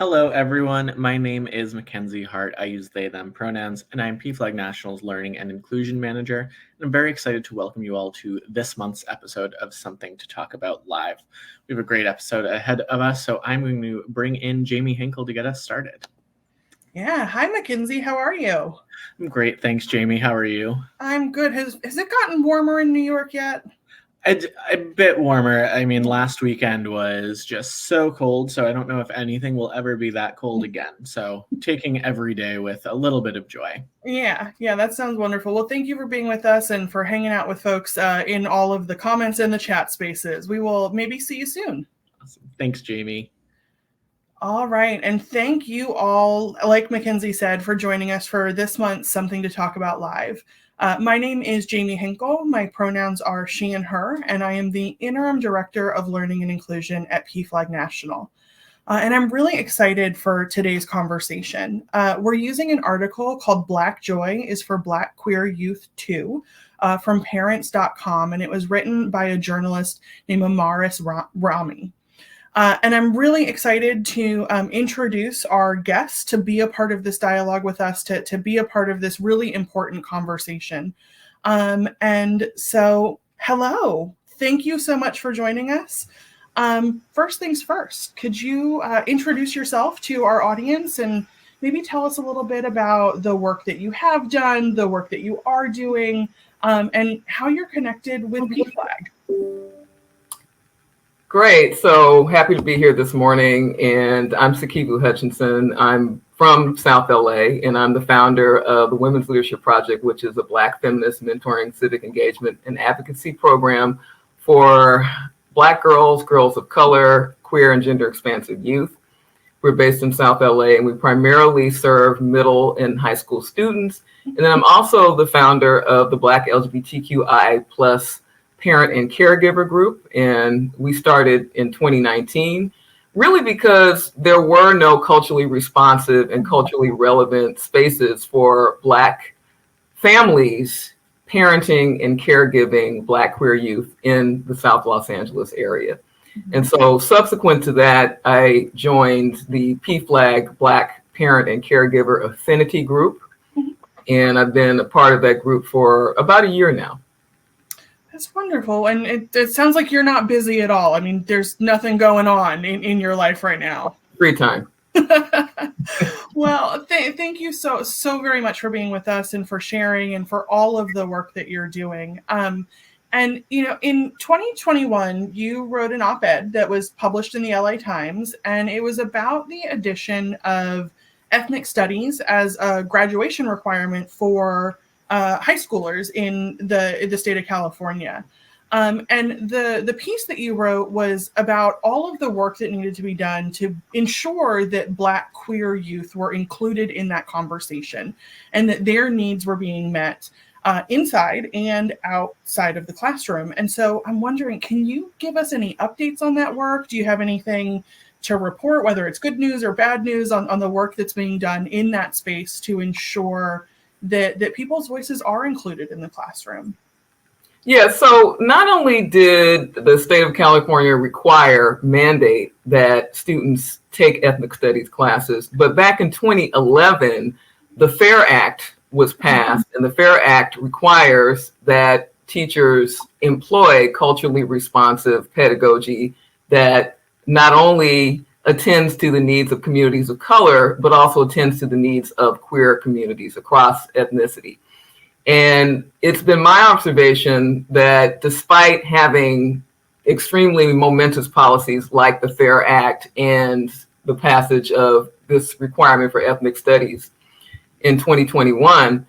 Hello, everyone. My name is Mackenzie Hart. I use they, them pronouns, and I'm PFLAG National's Learning and Inclusion Manager. And I'm very excited to welcome you all to this month's episode of Something to Talk About Live. We have a great episode ahead of us, so I'm going to bring in Jamie Hinkle to get us started. Yeah. Hi, Mackenzie. How are you? I'm great. Thanks, Jamie. How are you? I'm good. Has it gotten warmer in New York yet? A bit warmer. I mean, last weekend was just so cold, so I don't know if anything will ever be that cold again. So taking every day with a little bit of joy. Yeah, that sounds wonderful. Well, thank you for being with us and for hanging out with folks in all of the comments and the chat spaces. We will maybe see you soon. Awesome. Thanks, Jamie. All right. And thank you all, like Mackenzie said, for joining us for this month's Something to Talk About Live. My name is Jamie Hinkle. My pronouns are she and her, and I am the Interim Director of Learning and Inclusion at PFLAG National. And I'm really excited for today's conversation. We're using an article called Black Joy is for Black Queer Youth Too from parents.com, and it was written by a journalist named Amaris Ramey. And I'm really excited to introduce our guests to be a part of this dialogue with us, to be a part of this really important conversation. And so, hello. Thank you so much for joining us. First things first, could you introduce yourself to our audience and maybe tell us a little bit about the work that you have done, the work that you are doing, and how you're connected with PFLAG? Great. So happy to be here this morning. And I'm Sikivu Hutchinson. I'm from South LA, and I'm the founder of the Women's Leadership Project, which is a Black feminist mentoring, civic engagement, and advocacy program for Black girls, girls of color, queer and gender expansive youth. We're based in South LA, and we primarily serve middle and high school students. And then I'm also the founder of the Black LGBTQI plus parent and caregiver group, and we started in 2019, really because there were no culturally responsive and culturally relevant spaces for Black families parenting and caregiving Black queer youth in the South Los Angeles area. And so subsequent to that, I joined the PFLAG Black Parent and Caregiver Affinity Group, and I've been a part of that group for about a year now. That's wonderful. And it sounds like you're not busy at all. I mean, there's nothing going on in your life right now. Free time. Well, thank you so very much for being with us and for sharing and for all of the work that you're doing. And, you know, in 2021, you wrote an op-ed that was published in the LA Times, and it was about the addition of ethnic studies as a graduation requirement for high schoolers in the state of California. And the piece that you wrote was about all of the work that needed to be done to ensure that Black queer youth were included in that conversation and that their needs were being met inside and outside of the classroom. And so I'm wondering, can you give us any updates on that work? Do you have anything to report, whether it's good news or bad news on the work that's being done in that space to ensure that people's voices are included in the classroom? Yeah, so not only did the state of California mandate that students take ethnic studies classes, but back in 2011, the FAIR Act was passed, and the FAIR Act requires that teachers employ culturally responsive pedagogy that not only attends to the needs of communities of color, but also attends to the needs of queer communities across ethnicity. And it's been my observation that despite having extremely momentous policies like the FAIR Act and the passage of this requirement for ethnic studies in 2021,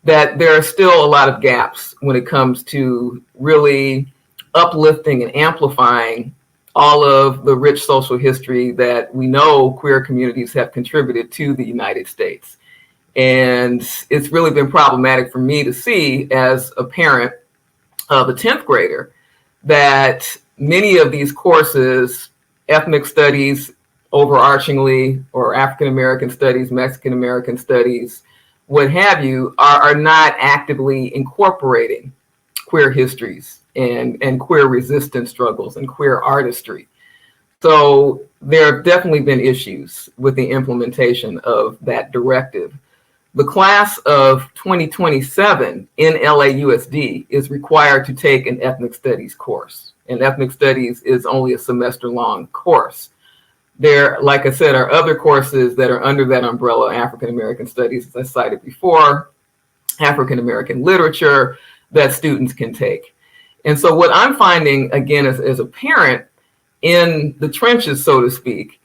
that there are still a lot of gaps when it comes to really uplifting and amplifying all of the rich social history that we know queer communities have contributed to the United States. And it's really been problematic for me to see, as a parent of a 10th grader, that many of these courses, ethnic studies overarchingly, or African American studies, Mexican American studies, what have you, are not actively incorporating queer histories and queer resistance struggles and queer artistry. So there have definitely been issues with the implementation of that directive. The class of 2027 in LAUSD is required to take an ethnic studies course, and ethnic studies is only a semester-long course. There, like I said, are other courses that are under that umbrella: African American studies, as I cited before, African American literature, that students can take. And so what I'm finding, again, as a parent in the trenches, so to speak,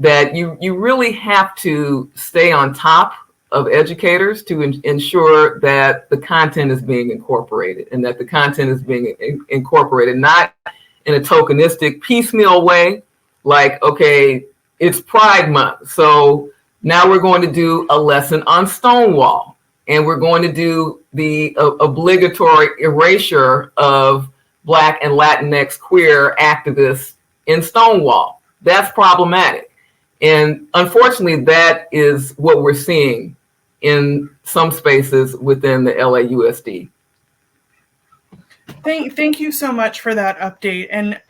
that you really have to stay on top of educators to ensure that the content is being incorporated, and that the content is being incorporated not in a tokenistic, piecemeal way, like, okay, it's Pride Month, so now we're going to do a lesson on Stonewall, and we're going to do the obligatory erasure of Black and Latinx queer activists in Stonewall. That's problematic. And unfortunately, that is what we're seeing in some spaces within the LAUSD. Thank you so much for that update. And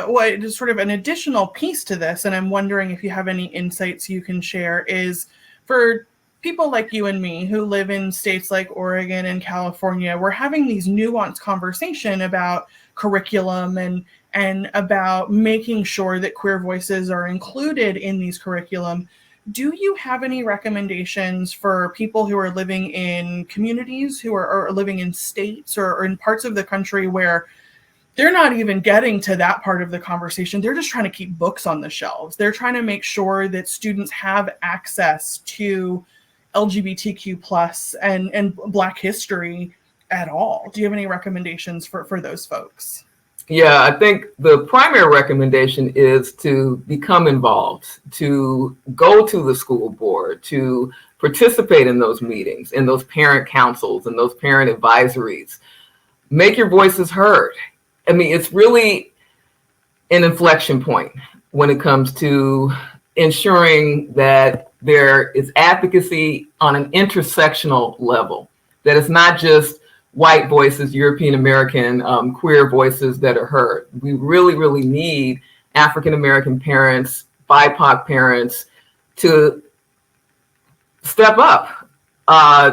what is sort of an additional piece to this, and I'm wondering if you have any insights you can share, is for people like you and me who live in states like Oregon and California, we're having these nuanced conversation about curriculum and about making sure that queer voices are included in these curriculum. Do you have any recommendations for people who are living in communities, who are living in states or in parts of the country where they're not even getting to that part of the conversation? They're just trying to keep books on the shelves. They're trying to make sure that students have access to LGBTQ plus and Black history at all. Do you have any recommendations for those folks? Yeah, I think the primary recommendation is to become involved, to go to the school board, to participate in those meetings, in those parent councils, and those parent advisories. Make your voices heard. I mean, it's really an inflection point when it comes to ensuring that there is advocacy on an intersectional level, that it's not just white voices, European American, queer voices that are heard. We really, really need African American parents, BIPOC parents to step up.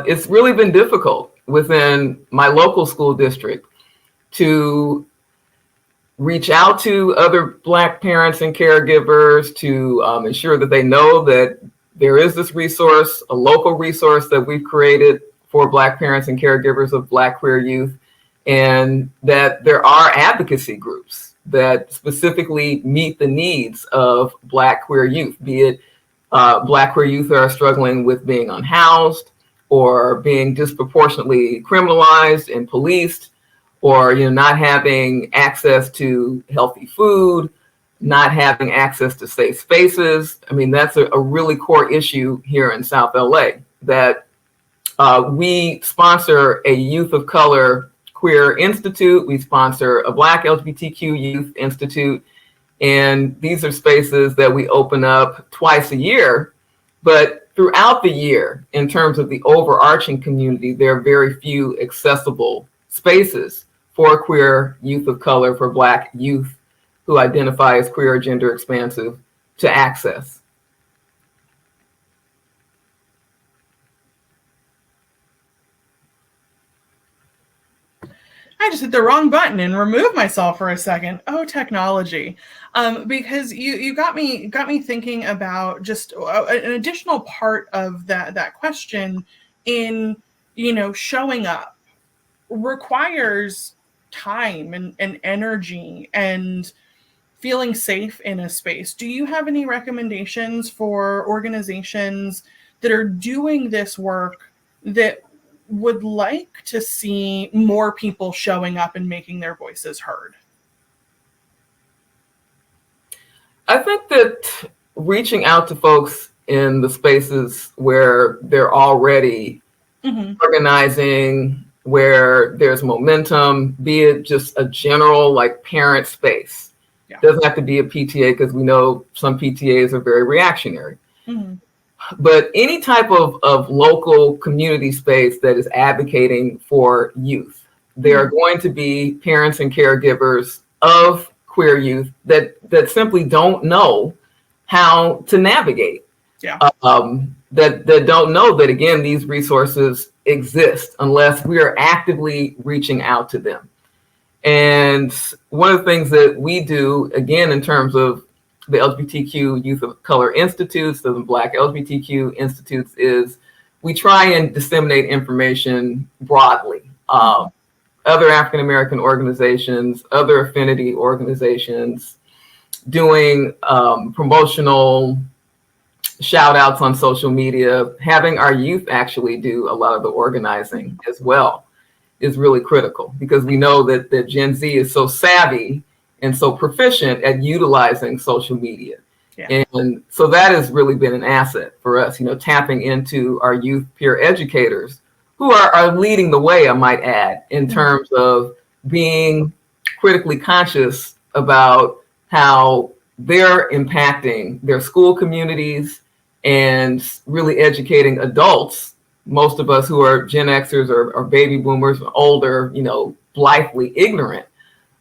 It's really been difficult within my local school district to reach out to other Black parents and caregivers to ensure that they know that there is this resource, a local resource that we've created for Black parents and caregivers of Black queer youth, and that there are advocacy groups that specifically meet the needs of Black queer youth, be it Black queer youth that are struggling with being unhoused or being disproportionately criminalized and policed, or not having access to healthy food, not having access to safe spaces. I mean, that's a really core issue here in South LA, that we sponsor a Youth of Color Queer Institute. We sponsor a Black LGBTQ Youth Institute. And these are spaces that we open up twice a year. But throughout the year, in terms of the overarching community, there are very few accessible spaces for queer youth of color, for Black youth who identify as queer or gender expansive, to access. I just hit the wrong button and removed myself for a second. Oh, technology. Because you got me thinking about just an additional part of that question in, showing up requires time and energy and feeling safe in a space. Do you have any recommendations for organizations that are doing this work that would like to see more people showing up and making their voices heard? I think that reaching out to folks in the spaces where they're already organizing, where there's momentum, be it just a general like parent space. Yeah. Doesn't have to be a PTA, because we know some PTAs are very reactionary. But any type of local community space that is advocating for youth, there are going to be parents and caregivers of queer youth that simply don't know how to navigate. Yeah. That don't know that, again, these resources exist unless we are actively reaching out to them. And one of the things that we do, again, in terms of the LGBTQ Youth of Color Institutes, the Black LGBTQ Institutes, is we try and disseminate information broadly. Other African American organizations, other affinity organizations, doing promotional shout outs on social media, having our youth actually do a lot of the organizing as well is really critical, because we know that Gen Z is so savvy and so proficient at utilizing social media. Yeah. And so that has really been an asset for us, tapping into our youth peer educators who are leading the way, I might add, in terms of being critically conscious about how they're impacting their school communities and really educating adults, most of us who are Gen Xers or baby boomers, older, blithely ignorant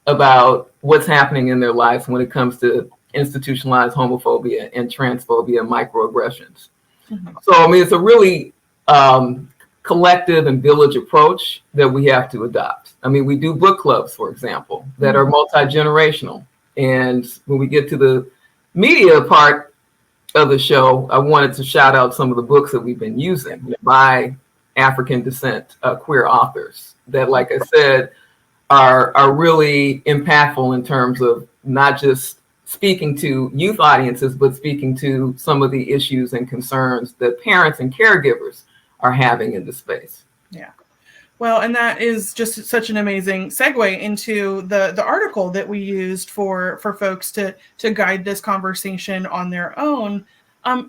about what's happening in their lives when it comes to institutionalized homophobia and transphobia and microaggressions. So, I mean, it's a really collective and village approach that we have to adopt. I mean, we do book clubs, for example, that are multi-generational. And when we get to the media part of the show, I wanted to shout out some of the books that we've been using by African descent queer authors that, like I said, are really impactful in terms of not just speaking to youth audiences, but speaking to some of the issues and concerns that parents and caregivers are having in the space. Yeah. Well, and that is just such an amazing segue into the article that we used for folks to guide this conversation on their own,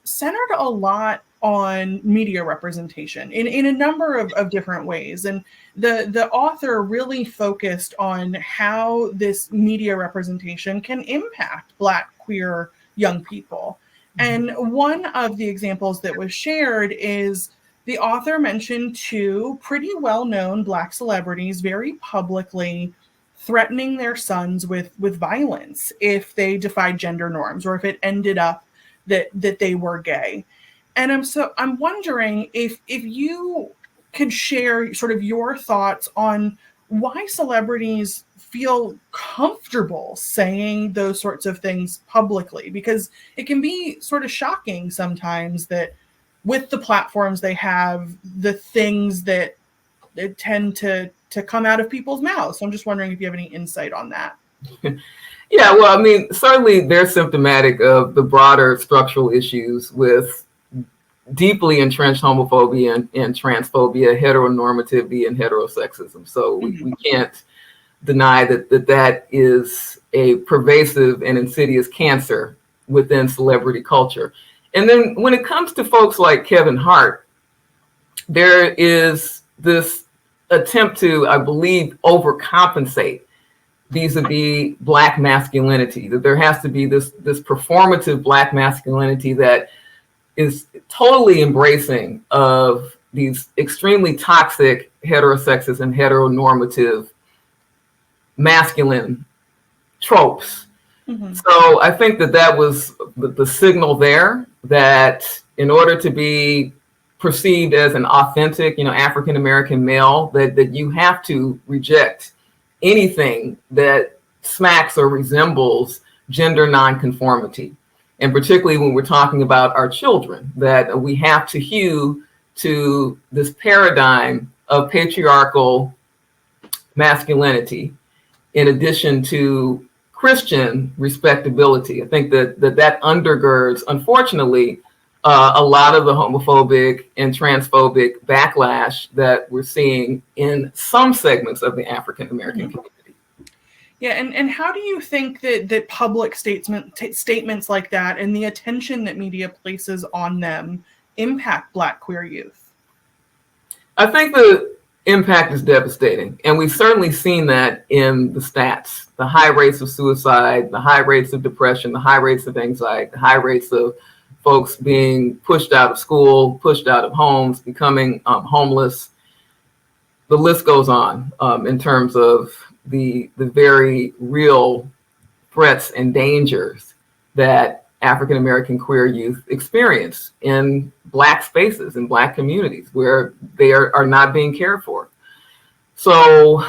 centered a lot on media representation in a number of different ways. And the author really focused on how this media representation can impact Black queer young people. And one of the examples that was shared is the author mentioned two pretty well-known Black celebrities very publicly threatening their sons with violence if they defied gender norms or if it ended up that they were gay. And I'm wondering if you could share sort of your thoughts on why celebrities feel comfortable saying those sorts of things publicly, because it can be sort of shocking sometimes that with the platforms they have, the things that tend to come out of people's mouths. So I'm just wondering if you have any insight on that. Yeah, well, I mean, certainly they're symptomatic of the broader structural issues with deeply entrenched homophobia and transphobia, heteronormativity, and heterosexism. So we can't deny that is a pervasive and insidious cancer within celebrity culture. And then when it comes to folks like Kevin Hart, there is this attempt to, I believe, overcompensate vis-a-vis Black masculinity, that there has to be this performative Black masculinity that is totally embracing of these extremely toxic heterosexist and heteronormative masculine tropes. So I think that was the signal there, that in order to be perceived as an authentic, African-American male, that you have to reject anything that smacks or resembles gender nonconformity. And particularly when we're talking about our children, that we have to hew to this paradigm of patriarchal masculinity in addition to Christian respectability. I think that undergirds, unfortunately, a lot of the homophobic and transphobic backlash that we're seeing in some segments of the African American community. Yeah, and how do you think that public statements like that and the attention that media places on them impact Black queer youth? I think the impact is devastating, and we've certainly seen that in the stats. The high rates of suicide, the high rates of depression, the high rates of anxiety, the high rates of folks being pushed out of school, pushed out of homes, becoming homeless. The list goes on in terms of the very real threats and dangers that African American queer youth experience in Black spaces, in Black communities where they are not being cared for. So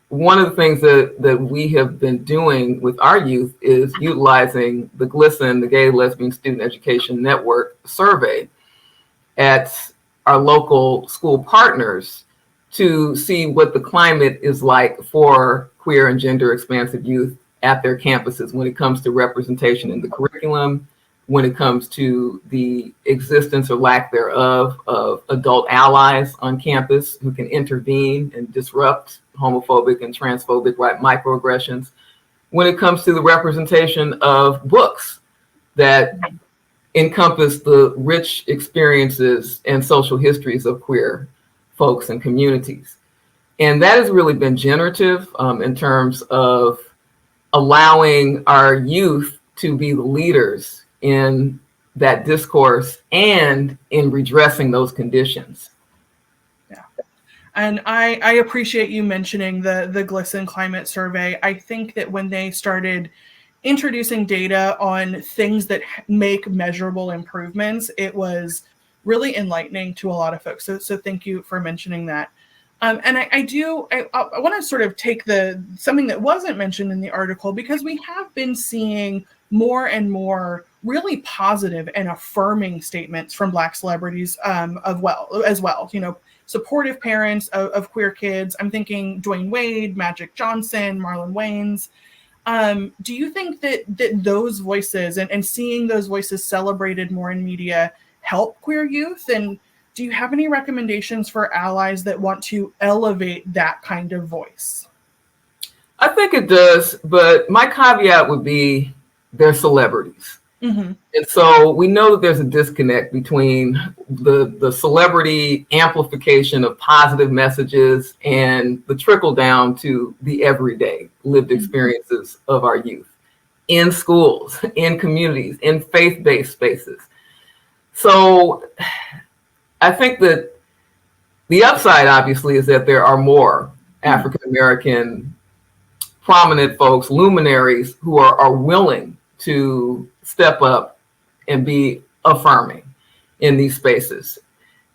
one of the things that we have been doing with our youth is utilizing the GLSEN, the Gay Lesbian Student Education Network survey at our local school partners to see what the climate is like for queer and gender expansive youth at their campuses when it comes to representation in the curriculum, when it comes to the existence or lack thereof of adult allies on campus who can intervene and disrupt homophobic and transphobic microaggressions, when it comes to the representation of books that encompass the rich experiences and social histories of queer folks and communities. And that has really been generative in terms of allowing our youth to be the leaders in that discourse and in redressing those conditions. Yeah. And I appreciate you mentioning the GLSEN climate survey. I think that when they started introducing data on things that make measurable improvements, it was really enlightening to a lot of folks. So thank you for mentioning that. And I want to sort of take something that wasn't mentioned in the article, because we have been seeing more and more really positive and affirming statements from Black celebrities as well. You know, supportive parents of queer kids. I'm thinking Dwayne Wade, Magic Johnson, Marlon Wayans. Do you think that those voices and seeing those voices celebrated more in media help queer youth? And do you have any recommendations for allies that want to elevate that kind of voice? I think it does, but my caveat would be they're celebrities. Mm-hmm. And so we know that there's a disconnect between the celebrity amplification of positive messages and the trickle down to the everyday lived experiences of our youth in schools, in communities, in faith-based spaces. So I think that the upside, obviously, is that there are more African-American prominent folks, luminaries, who are willing to step up and be affirming in these spaces.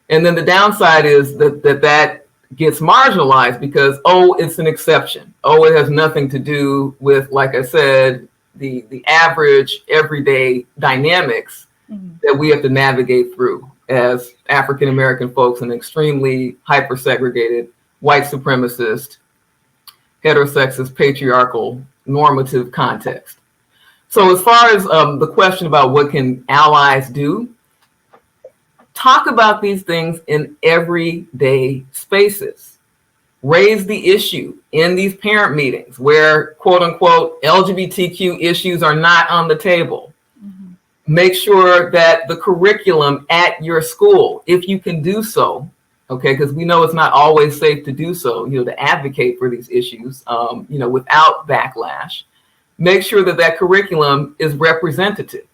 And then the downside is that gets marginalized because, it's an exception. It has nothing to do with, like I said, the average everyday dynamics that we have to navigate through as African-American folks in an extremely hyper-segregated, white supremacist, heterosexist, patriarchal, normative context. So as far as the question about what can allies do, talk about these things in everyday spaces. Raise the issue in these parent meetings where, quote unquote, LGBTQ issues are not on the table. Mm-hmm. Make sure that the curriculum at your school, if you can do so, okay, because we know it's not always safe to do so, to advocate for these issues, without backlash. Make sure that curriculum is representative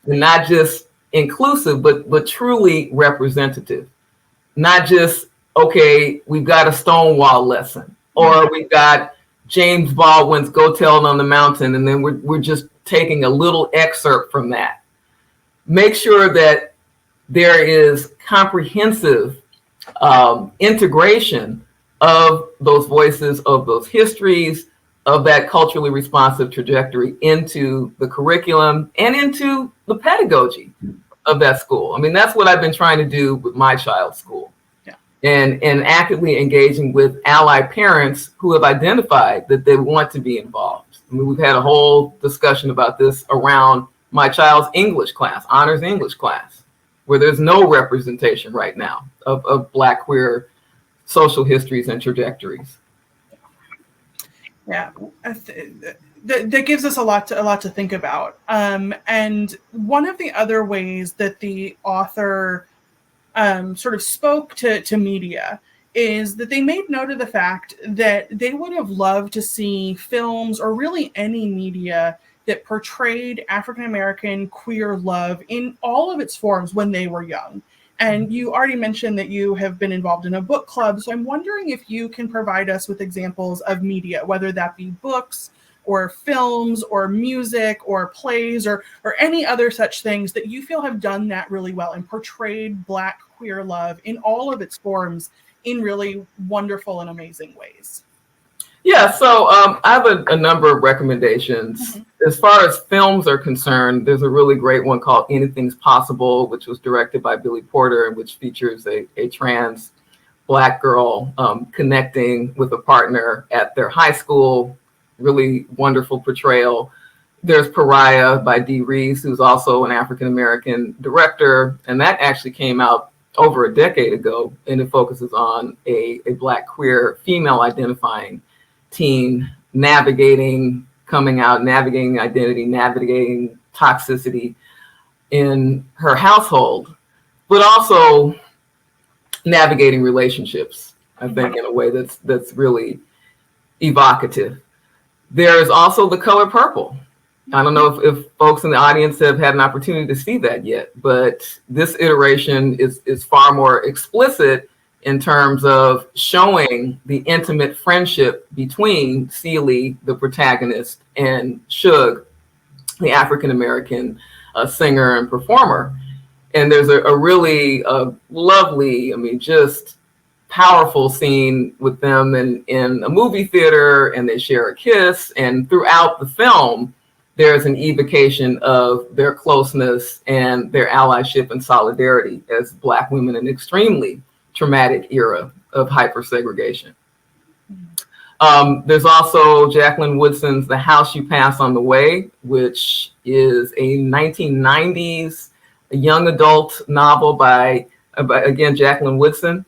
and not just inclusive, but truly representative. Not just, okay, we've got a Stonewall lesson, or we've got James Baldwin's Go Tell It on the Mountain, and then we're just taking a little excerpt from that. Make sure that there is comprehensive integration of those voices, of those histories, of that culturally responsive trajectory into the curriculum and into the pedagogy of that school. I mean, that's what I've been trying to do with my child's school. Yeah. And actively engaging with ally parents who have identified that they want to be involved. I mean, we've had a whole discussion about this around my child's English class, honors English class, where there's no representation right now of Black queer social histories and trajectories. Yeah, that gives us a lot to think about. And one of the other ways that the author sort of spoke to media is that they made note of the fact that they would have loved to see films or really any media that portrayed African-American queer love in all of its forms when they were young. And you already mentioned that you have been involved in a book club. So I'm wondering if you can provide us with examples of media, whether that be books, or films or music or plays or any other such things that you feel have done that really well and portrayed Black queer love in all of its forms in really wonderful and amazing ways? Yeah, so I have a number of recommendations. As far as films are concerned, there's a really great one called Anything's Possible, which was directed by Billy Porter, and which features a trans Black girl connecting with a partner at their high school. Really wonderful portrayal. There's Pariah by Dee Rees, who's also an African-American director, and that actually came out over a decade ago, and it focuses on a Black queer female identifying teen navigating coming out, navigating identity, navigating toxicity in her household, but also navigating relationships, I think, in a way that's really evocative. There is also The Color Purple. I don't know if folks in the audience have had an opportunity to see that yet, but this iteration is far more explicit in terms of showing the intimate friendship between Celie, the protagonist, and Suge, the African-American singer and performer. And there's a really lovely, just powerful scene with them in a movie theater, and they share a kiss. And throughout the film, there's an evocation of their closeness and their allyship and solidarity as Black women in an extremely traumatic era of hypersegregation. There's also Jacqueline Woodson's The House You Pass on the Way, which is a 1990s young adult novel by again, Jacqueline Woodson.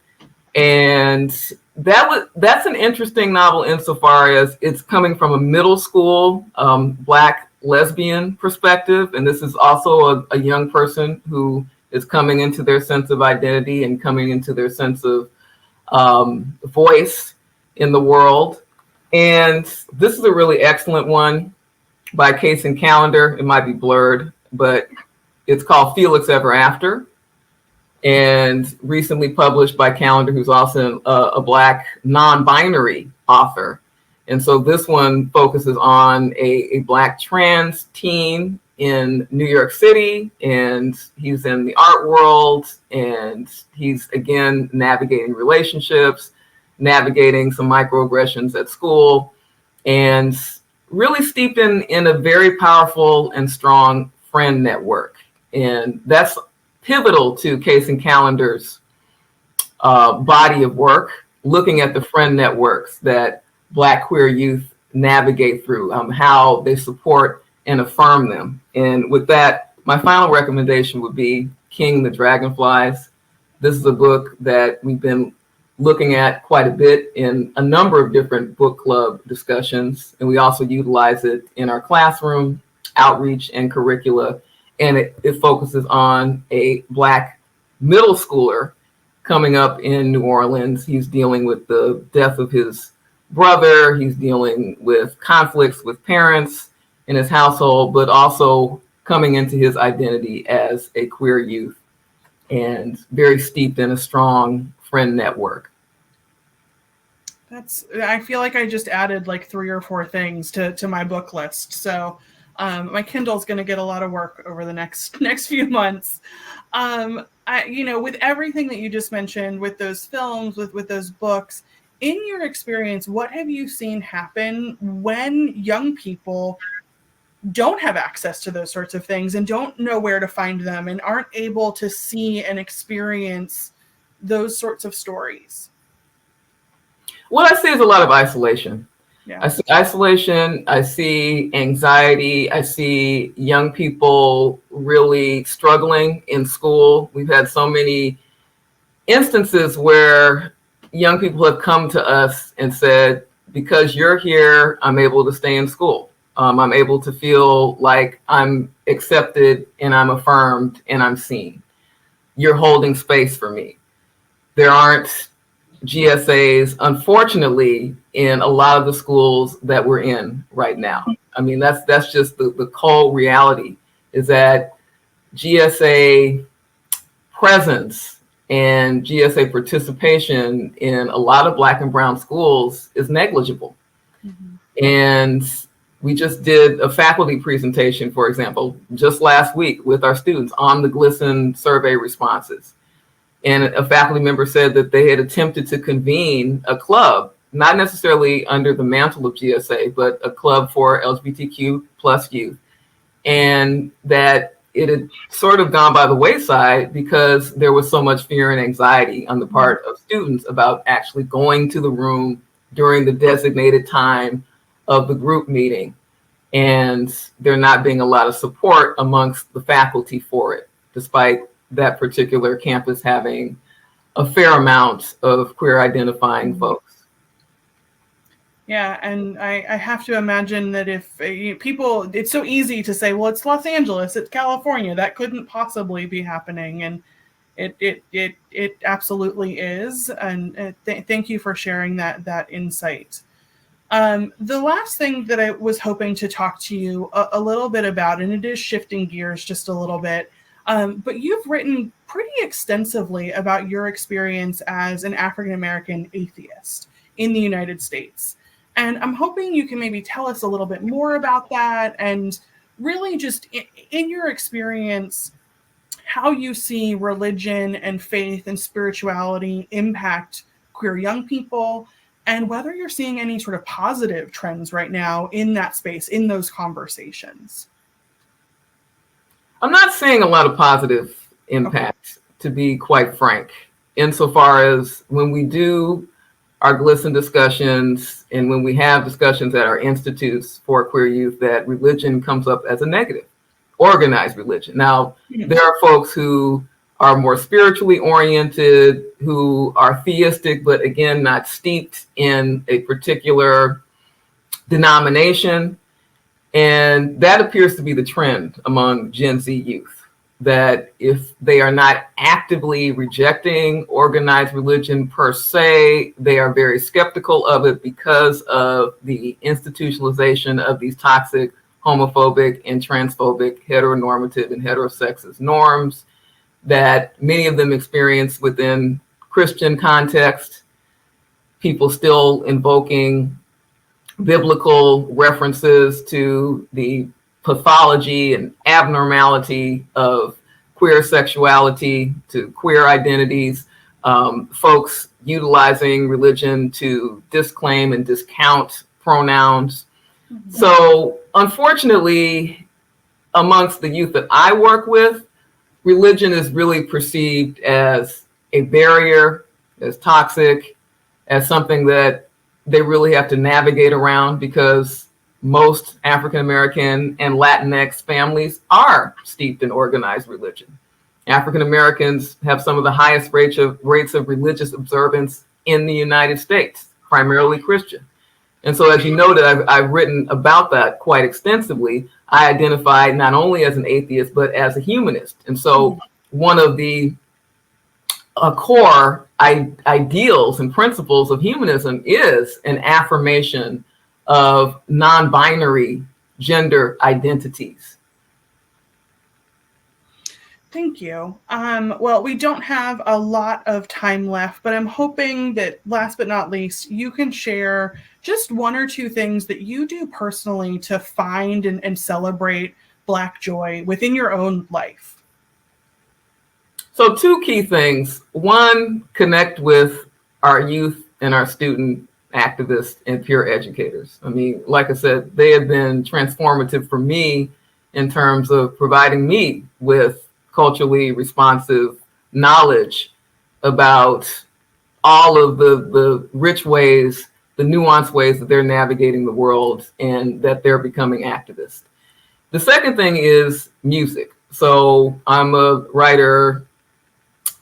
And that's an interesting novel insofar as it's coming from a middle school Black lesbian perspective. And this is also a young person who is coming into their sense of identity and coming into their sense of voice in the world. And this is a really excellent one by Kacen Callender. It might be blurred, but it's called Felix Ever After, and recently published by Callender, who's also a Black non-binary author. And so this one focuses on a Black trans teen in New York City, and he's in the art world, and he's again navigating relationships, navigating some microaggressions at school, and really steeped in a very powerful and strong friend network. And that's pivotal to Kacen Callender's body of work, looking at the friend networks that Black queer youth navigate through, how they support and affirm them. And with that, my final recommendation would be King the Dragonflies. This is a book that we've been looking at quite a bit in a number of different book club discussions, and we also utilize it in our classroom outreach and curricula. And it focuses on a Black middle schooler coming up in New Orleans. He's dealing with the death of his brother. He's dealing with conflicts with parents in his household, but also coming into his identity as a queer youth, and very steeped in a strong friend network. I feel like I just added like 3 or 4 things to my book list. So my Kindle's going to get a lot of work over the next few months. With everything that you just mentioned, with those films, with those books, in your experience, what have you seen happen when young people don't have access to those sorts of things and don't know where to find them and aren't able to see and experience those sorts of stories? What I see is a lot of isolation. Yeah. I see isolation, I see anxiety, I see young people really struggling in school. We've had so many instances where young people have come to us and said, because you're here, I'm able to stay in school. I'm able to feel like I'm accepted and I'm affirmed and I'm seen. You're holding space for me. There aren't GSAs, unfortunately, in a lot of the schools that we're in right now. I mean, that's just the cold reality, is that GSA presence and GSA participation in a lot of Black and brown schools is negligible. Mm-hmm. And We just did a faculty presentation, for example, just last week with our students on the GLSEN survey responses. And a faculty member said that they had attempted to convene a club, not necessarily under the mantle of GSA, but a club for LGBTQ plus youth. And that it had sort of gone by the wayside because there was so much fear and anxiety on the part of students about actually going to the room during the designated time of the group meeting. And there not being a lot of support amongst the faculty for it, despite that particular campus having a fair amount of queer identifying folks. Yeah, and I have to imagine that if people, it's so easy to say, well, it's Los Angeles, it's California, that couldn't possibly be happening, and it absolutely is. And thank you for sharing that insight. The last thing that I was hoping to talk to you a little bit about, and it is shifting gears just a little bit, but you've written pretty extensively about your experience as an African-American atheist in the United States. And I'm hoping you can maybe tell us a little bit more about that, and really just in your experience, how you see religion and faith and spirituality impact queer young people, and whether you're seeing any sort of positive trends right now in that space, in those conversations. I'm not seeing a lot of positive impact, to be quite frank, insofar as when we do our GLSEN discussions and when we have discussions at our institutes for queer youth, that religion comes up as a negative, organized religion. Now, there are folks who are more spiritually oriented, who are theistic, but again, not steeped in a particular denomination. And that appears to be the trend among Gen Z youth, that if they are not actively rejecting organized religion per se, they are very skeptical of it because of the institutionalization of these toxic, homophobic, and transphobic, heteronormative, and heterosexist norms that many of them experience within Christian context, people still invoking biblical references to the pathology and abnormality of queer sexuality, to queer identities, folks utilizing religion to disclaim and discount pronouns. Mm-hmm. So unfortunately, amongst the youth that I work with, religion is really perceived as a barrier, as toxic, as something that they really have to navigate around, because most African American and Latinx families are steeped in organized religion. African Americans have some of the highest rates of religious observance in the United States, primarily Christian. And so, as you noted, I've written about that quite extensively. I identify not only as an atheist, but as a humanist. And so one of the core ideals and principles of humanism is an affirmation of non-binary gender identities. Thank you. Well, we don't have a lot of time left, but I'm hoping that last but not least, you can share just one or two things that you do personally to find and celebrate Black joy within your own life. So two key things. One, connect with our youth and our student activists and peer educators. I mean, like I said, they have been transformative for me in terms of providing me with culturally responsive knowledge about all of the rich ways, the nuanced ways that they're navigating the world and that they're becoming activists. The second thing is music. So I'm a writer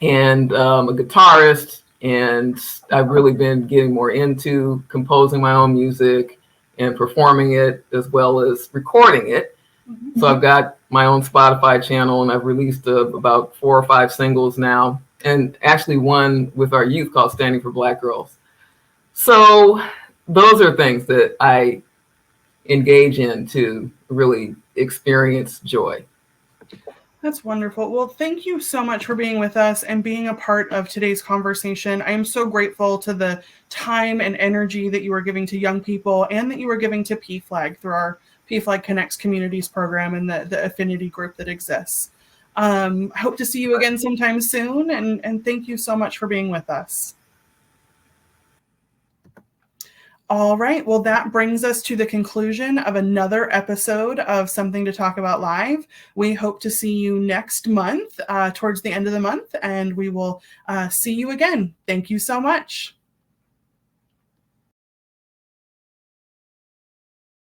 and a guitarist, and I've really been getting more into composing my own music and performing it as well as recording it. Mm-hmm. So I've got my own Spotify channel, and I've released about 4 or 5 singles now, and actually one with our youth called Standing for Black Girls. So those are things that I engage in to really experience joy. That's wonderful. Well, thank you so much for being with us and being a part of today's conversation. I am so grateful to the time and energy that you are giving to young people and that you are giving to PFLAG through our PFLAG Connects Communities program and the affinity group that exists. I hope to see you again sometime soon, and thank you so much for being with us. All right, well, that brings us to the conclusion of another episode of Something to Talk About Live. We hope to see you next month, towards the end of the month, and we will see you again. Thank you so much.